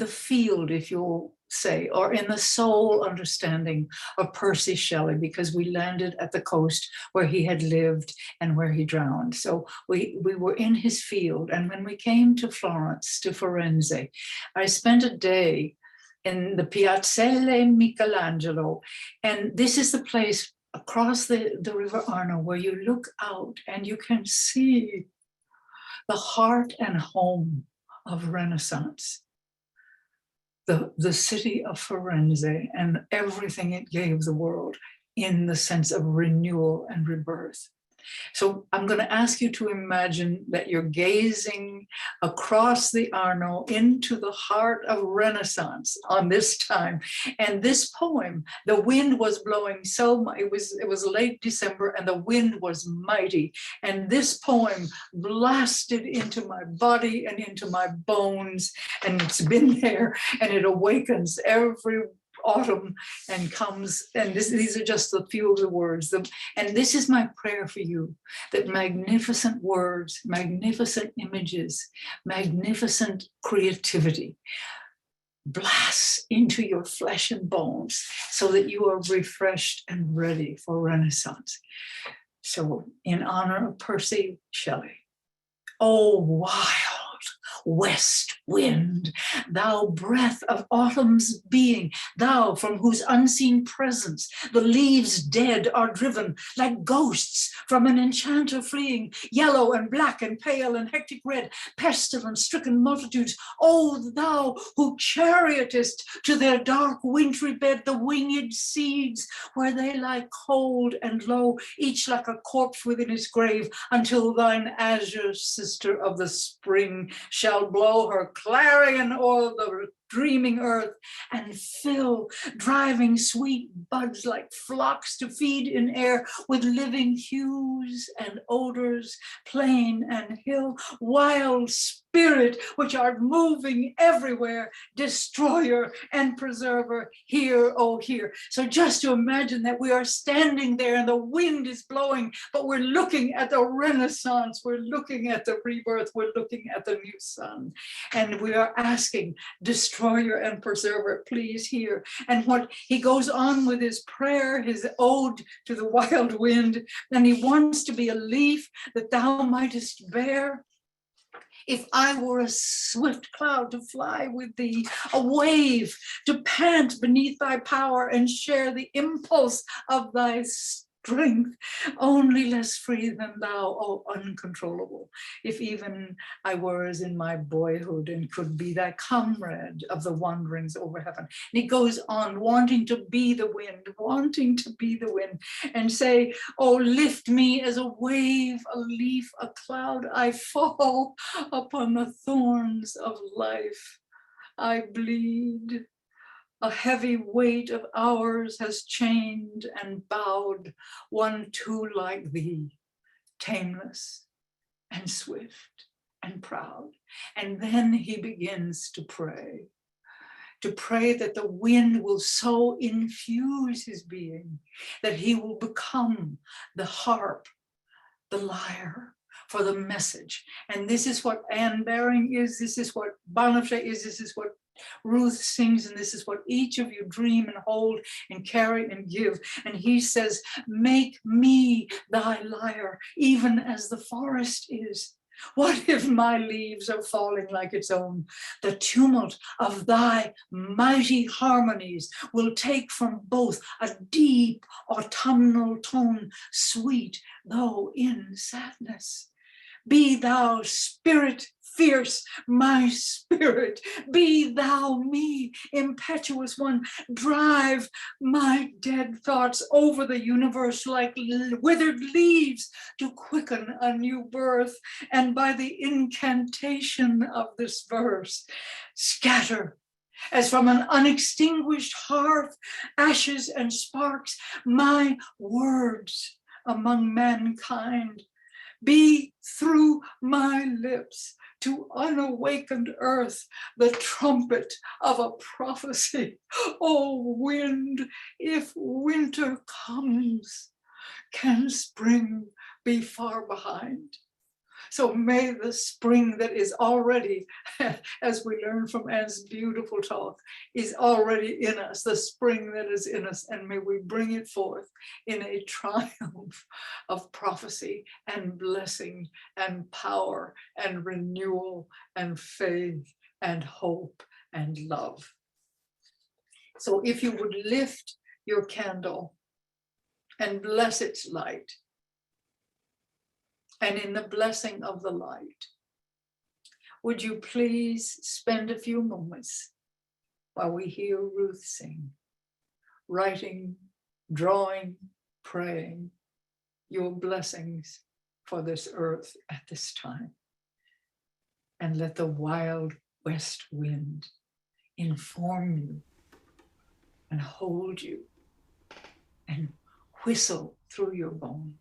field, if you'll say, or in the soul understanding of Percy Shelley, because we landed at the coast where he had lived and where he drowned. So we were in his field. And when we came to Florence, to Firenze, I spent a day in the Piazzale Michelangelo. And this is the place across the River Arno where you look out and you can see the heart and home of Renaissance. The city of Firenze and everything it gave the world in the sense of renewal and rebirth. So I'm going to ask you to imagine that you're gazing across the Arno into the heart of Renaissance on this time. And this poem, the wind was blowing it was late December and the wind was mighty. And this poem blasted into my body and into my bones, and it's been there, and it awakens every autumn and comes, and these are just a few of the words. And this is my prayer for you, that magnificent words, magnificent images, magnificent creativity blasts into your flesh and bones so that you are refreshed and ready for Renaissance. So in honor of Percy Shelley, oh, wild west wind, thou breath of autumn's being, thou from whose unseen presence the leaves dead are driven like ghosts from an enchanter fleeing, yellow and black and pale and hectic red, pestilence-stricken multitudes, oh, thou who chariotest to their dark wintry bed the winged seeds, where they lie cold and low, each like a corpse within its grave, until thine azure sister of the spring shall blow her clarion o'er the dreaming earth and fill driving sweet buds like flocks to feed in air with living hues and odors, plain and hill, wild spirit which art moving everywhere, destroyer and preserver, hear, oh hear. So just to imagine that we are standing there and the wind is blowing, but we're looking at the Renaissance, we're looking at the rebirth, we're looking at the new sun, and we are asking, destroyer and preserver, please hear. And what he goes on with his prayer, his ode to the wild wind, and he wants to be a leaf that thou mightest bear. If I were a swift cloud to fly with thee, a wave to pant beneath thy power and share the impulse of thy strength, only less free than thou, oh uncontrollable. If even I were as in my boyhood and could be thy comrade of the wanderings over heaven. And he goes on wanting to be the wind, wanting to be the wind, and say, oh, lift me as a wave, a leaf, a cloud. I fall upon the thorns of life. I bleed. A heavy weight of hours has chained and bowed one too like thee, tameless and swift and proud. And then he begins to pray that the wind will so infuse his being that he will become the harp, the lyre, for the message. And this is what Anne Baring is, this is what Banafre is, this is what Ruth sings, and this is what each of you dream and hold and carry and give. And he says, make me thy lyre, even as the forest is. What if my leaves are falling like its own? The tumult of thy mighty harmonies will take from both a deep autumnal tone, sweet though in sadness. Be thou spirit fierce, my spirit, be thou me, impetuous one, drive my dead thoughts over the universe like withered leaves to quicken a new birth, and by the incantation of this verse, scatter as from an unextinguished hearth, ashes and sparks, my words among mankind. Be through my lips to unawakened earth the trumpet of a prophecy. Oh, wind, if winter comes, can spring be far behind? So may the spring that is already, as we learn from Anne's beautiful talk, is already in us, the spring that is in us, and may we bring it forth in a triumph of prophecy and blessing and power and renewal and faith and hope and love. So if you would lift your candle and bless its light, and in the blessing of the light, would you please spend a few moments while we hear Ruth sing, writing, drawing, praying your blessings for this earth at this time. And let the wild west wind inform you and hold you and whistle through your bones.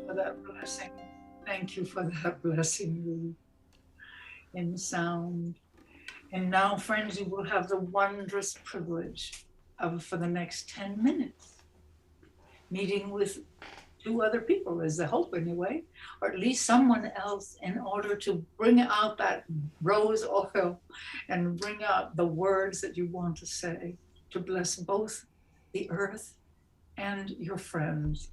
For that blessing. Thank you for that blessing in sound. And now, friends, you will have the wondrous privilege of, for the next 10 minutes, meeting with 2 other people, is the hope anyway, or at least someone else, in order to bring out that rose oil and bring out the words that you want to say to bless both the earth and your friends.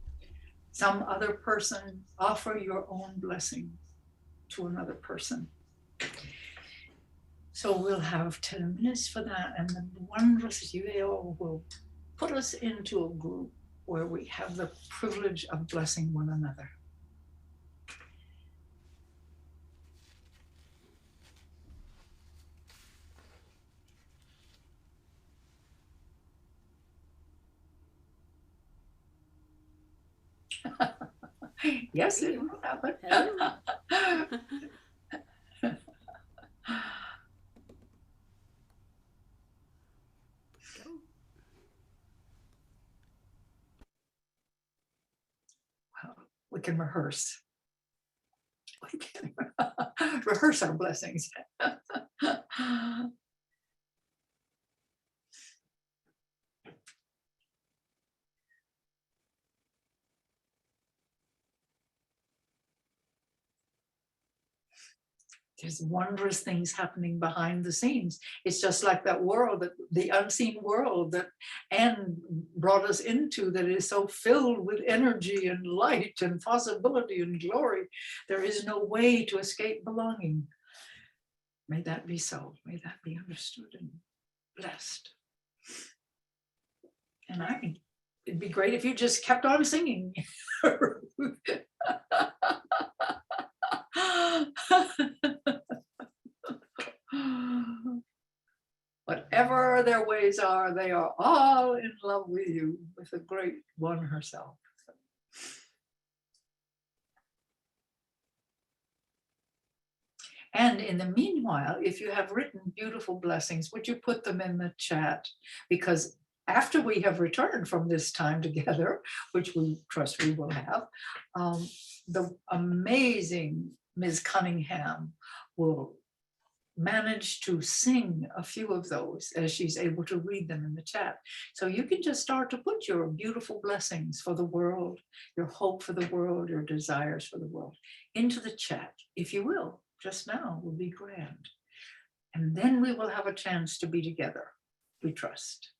Some other person, offer your own blessing to another person. So we'll have 10 minutes for that, and the wondrous Yale will put us into a group where we have the privilege of blessing one another. Yes, it will happen. Hello. Go. We can rehearse. We can rehearse our blessings. There's wondrous things happening behind the scenes. It's just like that world, the unseen world that Anne brought us into, that is so filled with energy and light and possibility and glory. There is no way to escape belonging. May that be so. May that be understood and blessed. And I think it'd be great if you just kept on singing. Whatever their ways are, they are all in love with you, with the great one herself. And in the meanwhile, if you have written beautiful blessings, would you put them in the chat? Because after we have returned from this time together, which we trust we will have, the amazing Ms. Cunningham will manage to sing a few of those as she's able to read them in the chat. So you can just start to put your beautiful blessings for the world, your hope for the world, your desires for the world into the chat, if you will. Just now will be grand. And then we will have a chance to be together, we trust.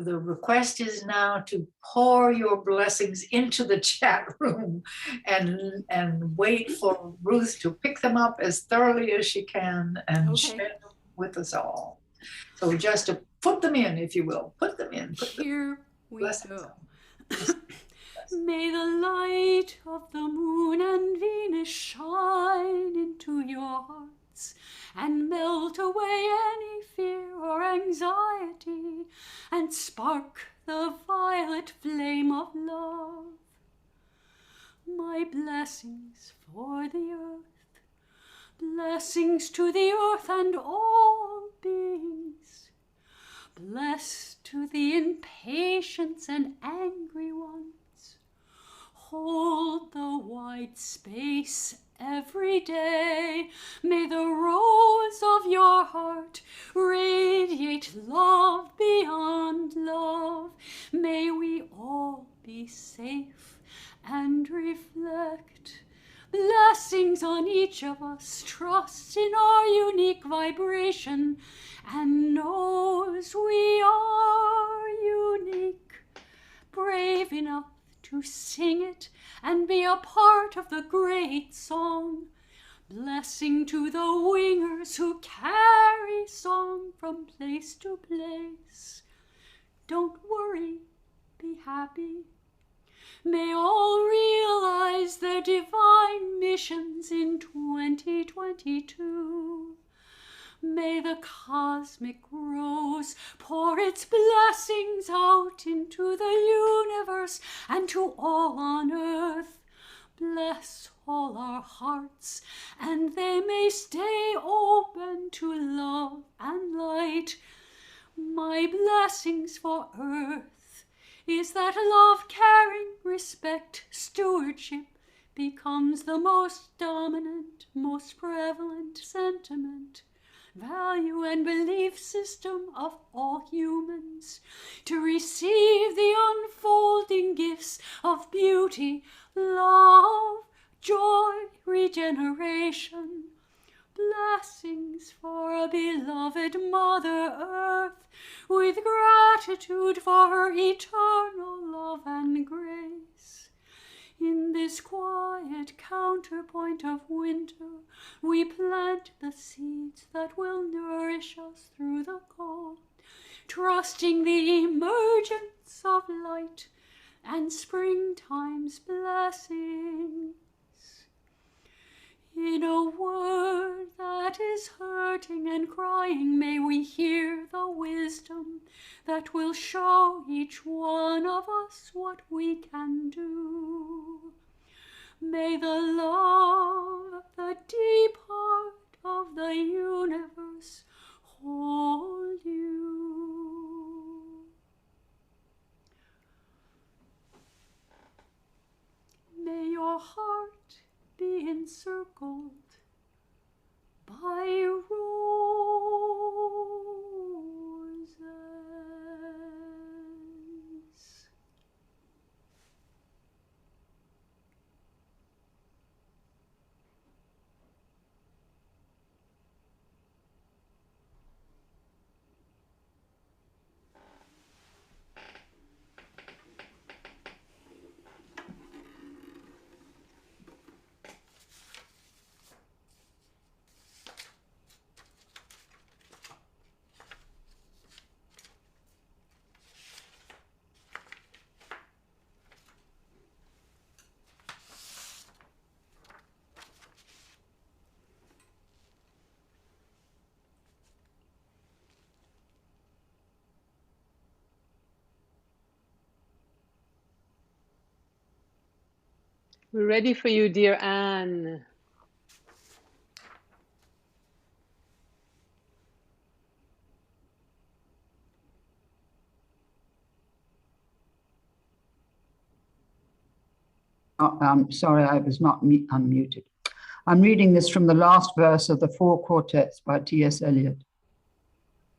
the request is now to pour your blessings into the chat room and wait for Ruth to pick them up as thoroughly as she can and share them with us all. So just to put them in, if you will, put them in. Here we go. May the light of the moon and Venus shine into your hearts and melt away any fear or anxiety and spark the violet flame of love. My blessings for the earth, blessings to the earth and all beings. Blessed to the impatient and angry ones. Hold the wide space every day. May the rose of your heart radiate love beyond love. May we all be safe and reflect blessings on each of us, trust in our unique vibration, and knows we are unique, brave enough to sing it and be a part of the great song. Blessing to the wingers who carry song from place to place. Don't worry, be happy. May all realize their divine missions in 2022. May the cosmic rose pour its blessings out into the universe and to all on earth. Bless all our hearts, and they may stay open to love and light. My blessings for earth is that love, caring, respect, stewardship becomes the most dominant, most prevalent sentiment, value and belief system of all humans, to receive the unfolding gifts of beauty, love, joy, regeneration. Blessings for a beloved Mother Earth, with gratitude for her eternal love and grace. In this quiet counterpoint of winter, we plant the seeds that will nourish us through the cold, trusting the emergence of light and springtime's blessings. In a world that is hurting and crying, may we hear the wisdom that will show each one of us what we can do. May the love, the deep heart of the universe hold you. May your heart be encircled by roses. We're ready for you, dear Anne. I'm sorry, I was not unmuted. I'm reading this from the last verse of the Four Quartets by T.S. Eliot.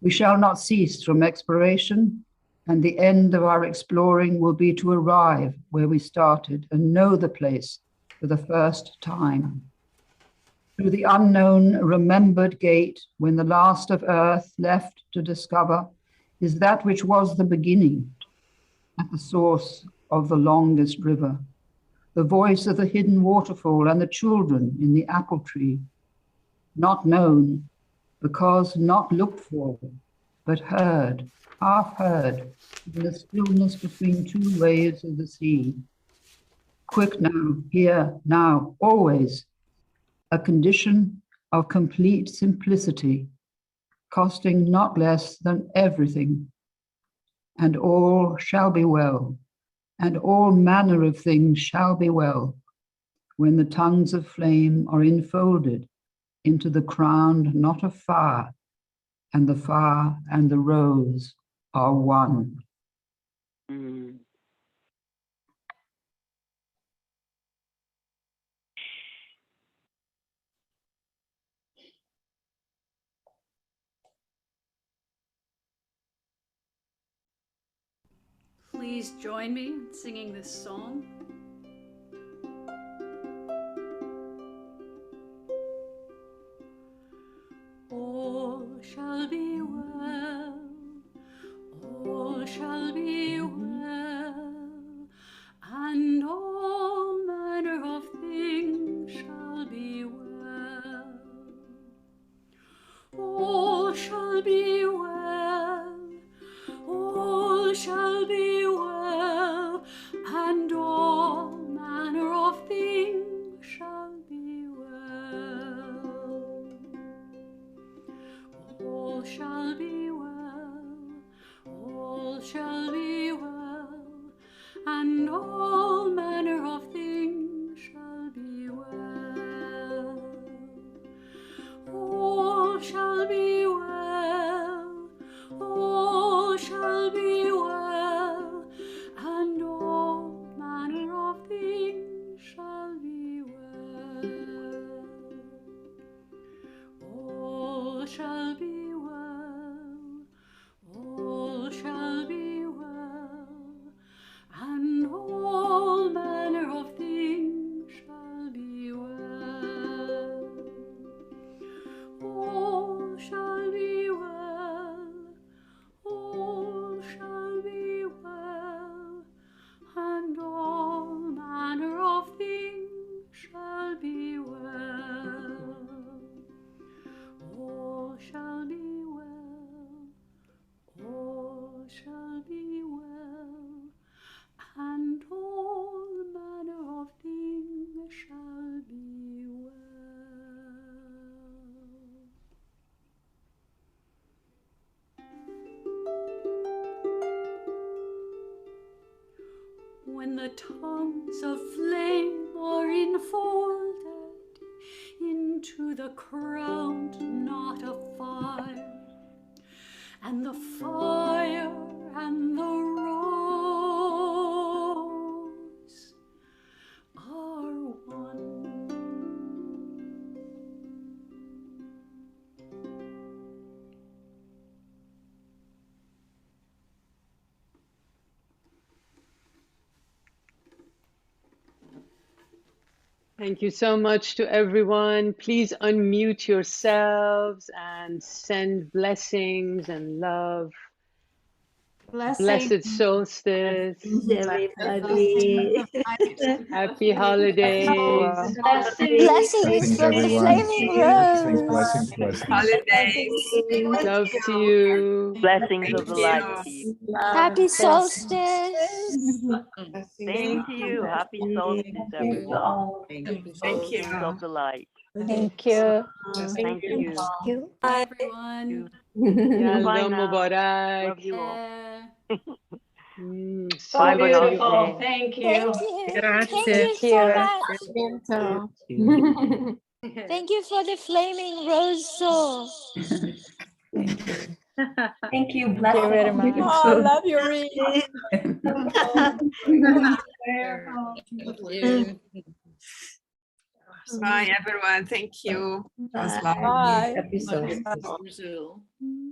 We shall not cease from exploration, and the end of our exploring will be to arrive where we started and know the place for the first time. Through the unknown, remembered gate, when the last of earth left to discover is that which was the beginning, at the source of the longest river, the voice of the hidden waterfall and the children in the apple tree, not known, because not looked for, but heard, half heard, in the stillness between two waves of the sea. Quick now, here, now, always, a condition of complete simplicity, costing not less than everything. And all shall be well, and all manner of things shall be well, when the tongues of flame are enfolded into the crown knot of fire, and the fire and the rose are one. Mm. Please join me in singing this song. All shall be well, all shall be well, and all manner of things shall be well. All shall be well, all shall be well, and all manner of things shall be well. All shall be well, all shall be well, and all manner of things shall be well. All shall be well, all shall be well, and all manner of things shall be well. All shall be well, all shall be well, and all manner of things shall be well. All shall be well, all shall be well, and all manner of things shall be well. All shall be well, all shall be well, and all manner of things shall be well. When the tongues of flame are enfolded into the crowned knot of fire, and the fire and the rose are one. Thank you so much to everyone. Please unmute yourselves and send blessings and love. Blessed solstice. Everybody. Happy holidays. Blessings from the flaming rose. Holidays. Love to you. Blessings of the light to you. Happy solstice. Same to you. Happy solstice, everyone. Thank you. Blessings of the light. Thank you. Thank you. Bye, everyone. Yalda now. Mubarak. Love you all. So Bye, beautiful. Banashe. Thank you. Grazie. Thank you so much. Thank you for the flaming rose soul. Thank you. Thank you very much. Oh, I love you, Reed. Bye, everyone. Thank you. It was lovely. Bye. Happy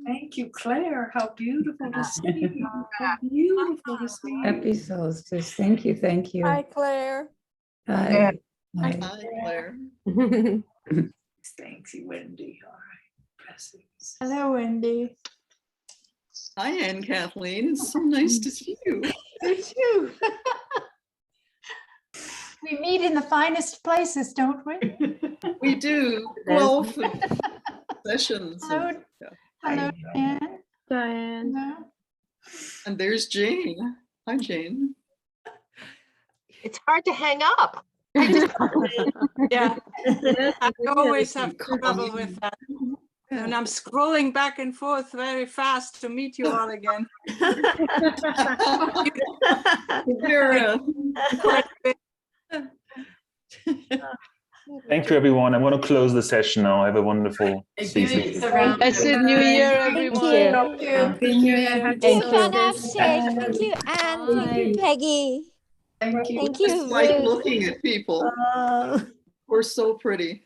Thank you, Claire. How beautiful to see. How beautiful to see. Happy solstice. Thank you. Thank you. Hi, Claire. Hi. Hi, Claire. Thanks you, Wendy. All right. Blessings. Hello, Wendy. Hi, Anne Kathleen. It's so nice to see you. You too. We meet in the finest places, don't we? We do. Guelph and sessions. Hello, And, yeah. hello, Diane. Diane. Hello. And there's Jane. Hi, Jane. It's hard to hang up. Yeah, I always have trouble with that. And I'm scrolling back and forth very fast to meet you all again. Thank you, everyone. I'm going to close the session now. Have a wonderful season. Blessed New Year, everyone. Thank you. Happy New Year. Thank you, Banafshe. Thank you, Anne. Thank you, Peggy. Thank you. Thank you, It's like Ruth. looking at people. We're so pretty.